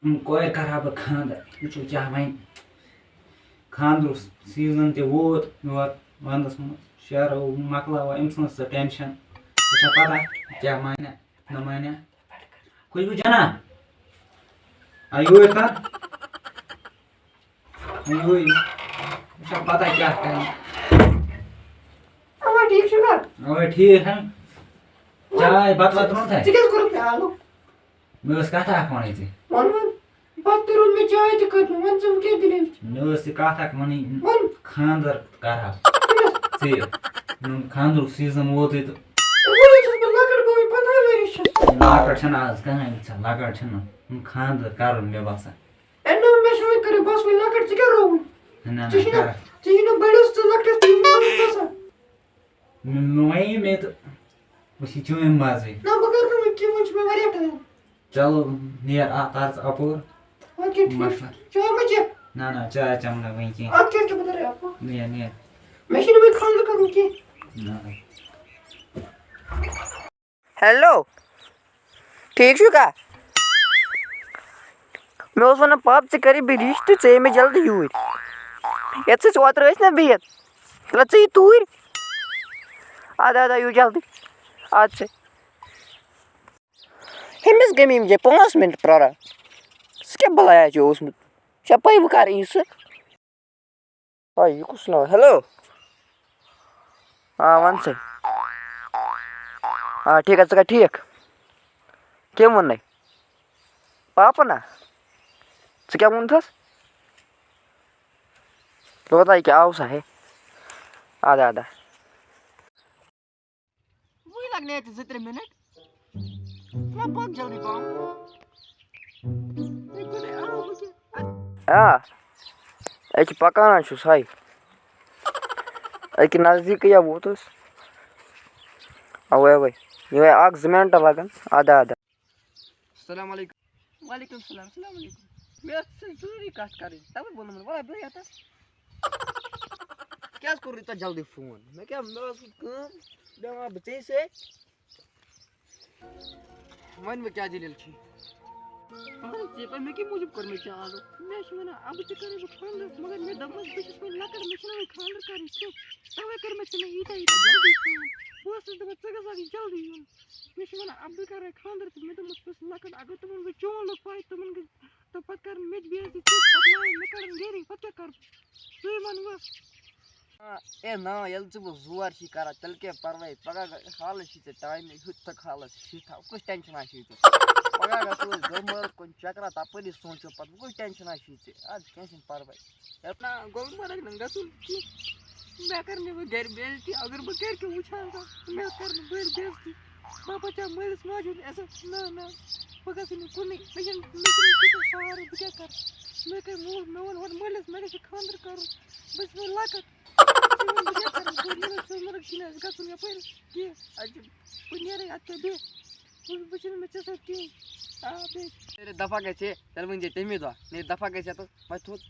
کورِ کرہا بہٕ خاندر وٕچھو کیٛاہ وَنہِ خاندرُک سیٖزن تہِ ووت یور وَندَس منٛز شہرو مۄکلاوا أمۍ سٕنٛز سۄ ٹٮ۪نشَن ژےٚ چھا پَتہ کیٛاہ مانیٛا نہ مانیٛا خوشبوٗ جانا یوٗرۍ کر یوٗرۍ ژےٚ چھا پَتہ کیٛاہ کَرِ ٹھیک چھُکھا اَوَے ٹھیٖک ہا چاے بَتہٕ وَتہٕ روٚنتھا ژٕ کیٛازِ کوٚرُتھ مےٚ آلو مےٚ ٲس کَتھ اکھ وَنٕنۍ ژےٚ وَن پَتہٕ تہِ روٚن مےٚ چاے تہِ کٔر مےٚ وَن ژٕ وۄنۍ کیٛاہ دٔلیٖل چھِ مےٚ ٲس یہِ کَتھ اکھ وَنٕنۍ وَن خاندر کرہا ژےٚ خاندرُک سیٖزن ووتُے تہٕ وۄنۍ چھُس بہٕ لۄکٕٹ گوٚمُت 15 ؤری چھَس لۄکٕٹ چھَنہٕ آز کٕہٕنۍ گژھان لۄکٕٹ چھِنہٕ خاندر کَرُن مےٚ باسان مےٚ چھُ وۄنۍ کٔرِتھ بس وۄنۍ لۄکٕٹ ژٕ کیٛاہ رووُن نہ ژےٚ نہ کر چھُے نہٕ بٔڑِس تہٕ لۄکٹِس تہِ گژھان وَنہِ مےٚ تہٕ وٕچھ یہِ چٲنۍ مَزٕے نہ بہٕ کَرٕ نہٕ وۄنۍ کیٚنٛہہ وۄنۍ چھُ مےٚ واریاہ ٹایم چلو نیر تر ژٕ اَپور وۄنۍ کیٛاہ ٹھیٖک مَشوَر چاے ما چےٚ نہ نہ چاے چٮ۪مہٕ نہٕ وٕنۍ کیٚنٛہہ اَدٕ کیٛاہ کہِ بہٕ ترٛاوٕ اَپور نیر نیر مےٚ چھُنہٕ وۄنۍ خانٛدر کَرُن کیٚنٛہہ نہ نہ ہیلو ٹھیٖک چھُکھا مےٚ اوس وَنان پاپہٕ ژٕ کَرے بہٕ رِشتہٕ ژٕ یہِ مےٚ جلدی یوٗرۍ یَتھ ژٕ اوترٕ ٲسۍ نا بِہِتھ تیٚلہِ ژٕ یہِ توٗرۍ اَدٕ یِیِو جلدی اَدٕ سا ہُمِس گٔے مےٚ یِم جاے 5 مِنٹ پیاران سُہ کیٛاہ بَلایا چھُ اوسمُت ژےٚ پَے وۄنۍ کر یی سُہ یہِ کُس ناو ہیلو وَن سا ٹھیٖک حظ ژٕ کَر ٹھیٖک کٔمۍ ووٚننَے پاپہٕ نا ژٕ کیٛاہ ووٚنتھَس دوٚپُن ییٚکیٛاہ آو سا ہے اَدٕ وۄنۍ لَگنَے اَتہِ 2-3 مِنٹ پَک جلدی پَہم أکہِ پَکان چھُس ہَے أکہِ نزدیٖکٕے ووتُس اَوَے یِہوٚے 1-2 مِنٹ لَگَن اَدٕ السلام علیکُم وعلیکُم السلام السلام علیکُم مےٚ ٲس ضروٗری کَتھ کَرٕنۍ تَوَے ووٚنُم وَلہٕ بہٕ یَتَس کیٛازِ کوٚرُے تۄہہِ جلدی فون مےٚ ٲس کٲم بیٚہمہٕ بہٕ ژےٚ سۭتۍ وَنہِ وۄنۍ کیٛاہ دٔلیٖل چھِ مےٚ کَمہِ موٗجوٗب کوٚر مےٚ ژےٚ آلو مےٚ چھِ وَنان اَبہٕ تہِ کَرے بہٕ خانٛدر مگر مےٚ دوٚپمَس بہٕ چھُس وۄنۍ لۄکٕٹ مےٚ چھُنہٕ وۄنۍ خانٛدر کَرُن کیٚنٛہہ تَوَے کٔر مےٚ ژےٚ ییٖتیٛاہ جلدی فون بہٕ ٲسٕس دَپان ژٕ گژھکھ جلدی یُن مےٚ چھِ وَنان اَبہٕ بہٕ کَرے خانٛدر تہٕ مےٚ دوٚپمَس بہٕ چھُس لۄکٕٹ اگر تِمَن وۄنۍ چون لوٚگ پاے تِمَن گژھِ تہٕ پَتہٕ کَرَن مےٚ تہِ بے عزتی پَتہٕ لایَن مےٚ کَڑَن گَرِکۍ پَتہٕ کیٛاہ کَرٕ بہٕ ژٕے وَن وۄنۍ ہے نا ییٚلہِ ژٕ وۄنۍ زور چھی کَران تیٚلہِ کیٛاہ پَرواے پَگاہ حالَس چھی ژےٚ ٹایمٕے ہُتھ تھکھ حالَس شیٖٹھا کُس ٹٮ۪نشَنا چھُے ژےٚ پَگاہ گژھو أسۍ گُلمرگ کُن چَکرا تَپٲری سونٛچو پَتہٕ وۄنۍ کُس ٹٮ۪نشَنا چھُے ژےٚ اَدٕ کیٚنٛہہ چھُنہٕ پَرواے نہ گُلمرگ نہٕ گژھُن کیٚنٛہہ مےٚ کَرِ نہٕ وۄنۍ گَرِ بے عزتی اگر بہٕ گَرِکیو وٕچھان مےٚ کَرنہٕ بٔڑ بے عزتی بہٕ بَچاو مٲلِس ماجہِ ہُنٛد عزت نہ بہٕ گژھٕے نہٕ کُنُے مےٚ چھِنہٕ تیٖژاہ سہارٕ بہٕ کیٛاہ کَرٕ مےٚ کٔرۍ مےٚ ووٚن ہورٕ مٲلِس مےٚ گژھِ خانٛدر کَرُن بہٕ چھُس وۄنۍ لۄکٕٹ گُلمرگ چھِنہٕ اَسہِ گژھُن یَپٲرۍ کیٚنٛہہ اَتہِ بہٕ نیرَے اَدٕ کیٛاہ بیٚہہ بہٕ چھُنہٕ مےٚ ژےٚ سۭتۍ کِہیٖنۍ بیٚیہِ دَفا گژھِ ہے تیٚلہِ ؤنۍ زِ تَمی دۄہ نیرِ دَفا گژھِ یَتَس وۄنۍ تھوٚد